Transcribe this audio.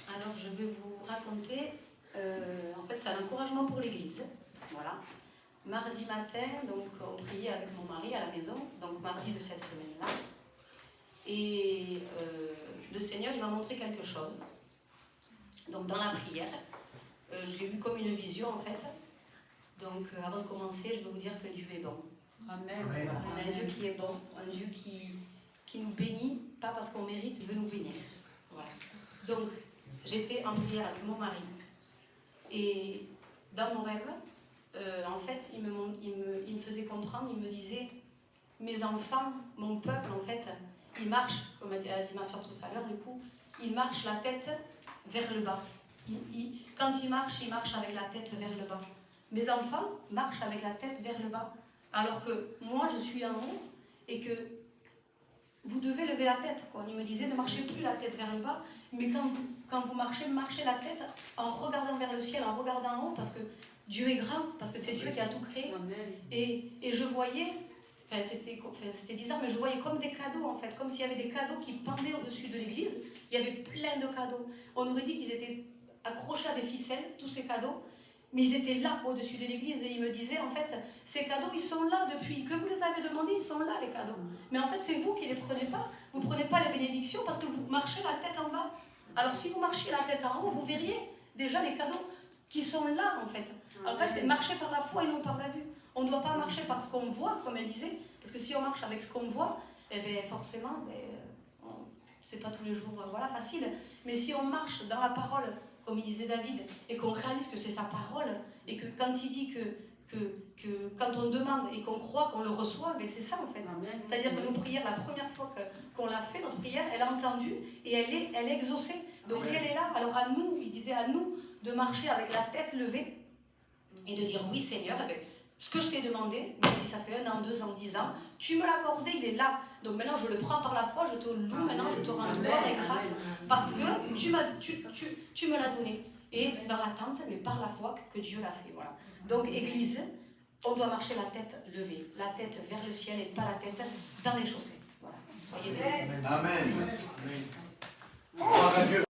Alors, je vais vous raconter, en fait, c'est un encouragement pour l'Église. Voilà. Mardi matin, donc, on priait avec mon mari à la maison, donc mardi de cette semaine-là. Et le Seigneur, il m'a montré quelque chose. Donc, dans la prière, j'ai eu comme une vision, en fait. Donc, avant de commencer, je veux vous dire que Dieu est bon. Amen. Voilà, on a un Dieu qui est bon, un Dieu qui nous bénit, pas parce qu'on mérite, il veut nous bénir. Voilà. Donc, j'étais en prière avec mon mari. Et dans mon rêve, en fait, il me faisait comprendre, il me disait, mes enfants, mon peuple, en fait, ils marchent, comme a dit ma soeur tout à l'heure, du coup, ils marchent la tête vers le bas. Quand ils marchent avec la tête vers le bas. Mes enfants marchent avec la tête vers le bas. Alors que moi, je suis en haut et que vous devez lever la tête. Quoi. Il me disait, ne marchez plus la tête vers le bas, mais quand vous marchez la tête en regardant vers le ciel, en regardant en haut, parce que Dieu est grand, parce que c'est Dieu qui a tout créé. Et je voyais, enfin, c'était bizarre, mais je voyais comme des cadeaux, en fait, comme s'il y avait des cadeaux qui pendaient au-dessus de l'église. Il y avait plein de cadeaux. On aurait dit qu'ils étaient accrochés à des ficelles, tous ces cadeaux. Mais ils étaient là, au-dessus de l'église, et il me disait, en fait, ces cadeaux, ils sont là depuis que vous les avez demandés, ils sont là, les cadeaux. Mais en fait, c'est vous qui ne les prenez pas. Vous ne prenez pas les bénédictions parce que vous marchez la tête en bas. Alors, si vous marchiez la tête en haut, vous verriez déjà les cadeaux qui sont là, en fait. En fait, c'est marcher par la foi et non par la vue. On ne doit pas marcher par ce qu'on voit, comme elle disait, parce que si on marche avec ce qu'on voit, eh bien, forcément, c'est pas tous les jours voilà, facile. Mais si on marche dans la parole, comme il disait David, et qu'on réalise que c'est sa parole, et que quand il dit que quand on demande et qu'on croit qu'on le reçoit, mais c'est ça en fait. C'est-à-dire que nos prières, la première fois qu'on l'a fait, notre prière, elle a entendu et elle est exaucée. Donc elle est là. Alors à nous, il disait à nous de marcher avec la tête levée et de dire oui Seigneur, eh bien, ce que je t'ai demandé, même si ça fait 1 an, 2 ans, 10 ans, tu me l'as accordé, il est là. Donc maintenant je le prends par la foi, je te loue, maintenant je te rends gloire et grâce parce que tu me l'as donné. Et dans l'attente, mais par la foi que Dieu l'a fait. Voilà. Donc Église, on doit marcher la tête levée, la tête vers le ciel et pas la tête dans les chaussettes. Voilà. Soyez bien. Amen. Gloire à Dieu.